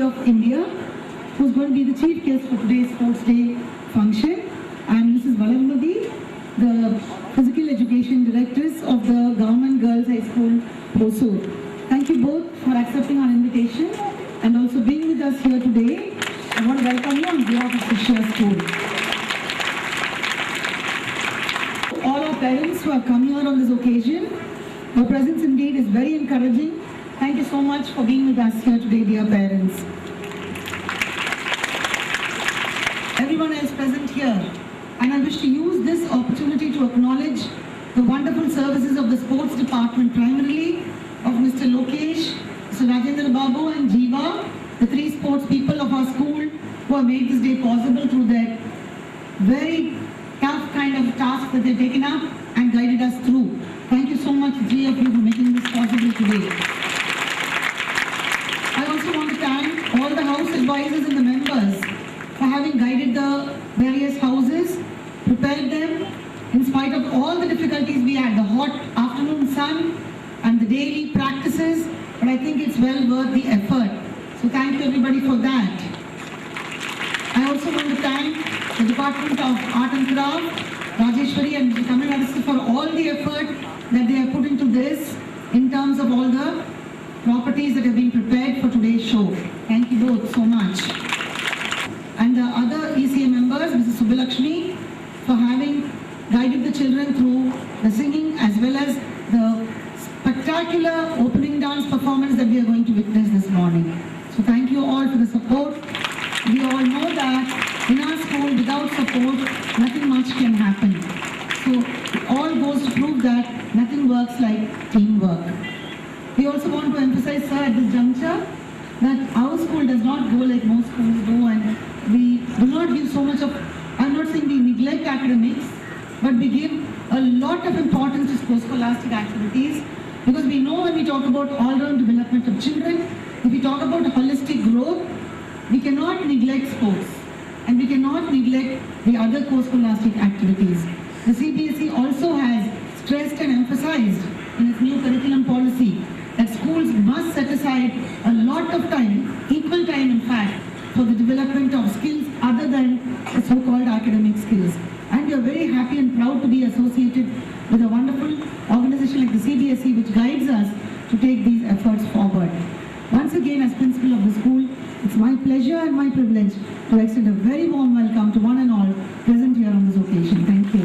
of India, who's going to be the chief guest for today's Sports Day function, and Mrs. Valarmadi, the Physical Education Directress of the Government Girls High School, Hosur. Thank you both for accepting our invitation and also being with us here today. I want to welcome you on behalf of Shishya School. All our parents who have come here on this occasion, your presence indeed is very encouraging. Thank you so much for being with us here today, dear parents. Everyone else present here, and I wish to use this opportunity to acknowledge the wonderful services of the sports department, primarily of Mr. Lokesh, Mr. Rajendra Babu and Jeeva, the three sports people of our school who have made this day possible through their very tough kind of task that they've taken up and guided us through. Thank you so much, three of you, for making this possible today. I also want to thank all the house advisors and the members for having guided the various houses, prepared them in spite of all the difficulties we had, the hot afternoon sun and the daily practices, but I think it's well worth the effort. So thank you everybody for that. I also want to thank the Department of Art and Craft, Rajeshwari and Mr. Tamil Nadu for all the effort that they have put into this in terms of all the properties that have been prepared for today's show. Thank you both so much. And the other ECA members, Mrs. Subbalakshmi, for having guided the children through the singing as well as the spectacular opening dance performance that we are going to witness this morning. So thank you all for the support. We all know that in our school, without support, nothing much can happen. So it all goes to prove that nothing works like teamwork. We also want to emphasize, sir, at this juncture, that our school does not go like most schools do, and we do not give so much of, I'm not saying we neglect academics, but we give a lot of importance to scholastic activities, because we know when we talk about all-round development of children, if we talk about holistic growth, we cannot neglect sports and we cannot neglect the other co-scholastic activities. The CBSE also has stressed and emphasized in its new curriculum policy that schools must set aside a lot of time, equal time in fact, for the development of skills other than the so-called academic skills. And we are very happy and proud to be associated with a wonderful organization like the CBSE, which guides us to take these efforts forward. Once again, as principal of the school, it's my pleasure and my privilege to extend a very warm welcome to one and all present here on this occasion. Thank you.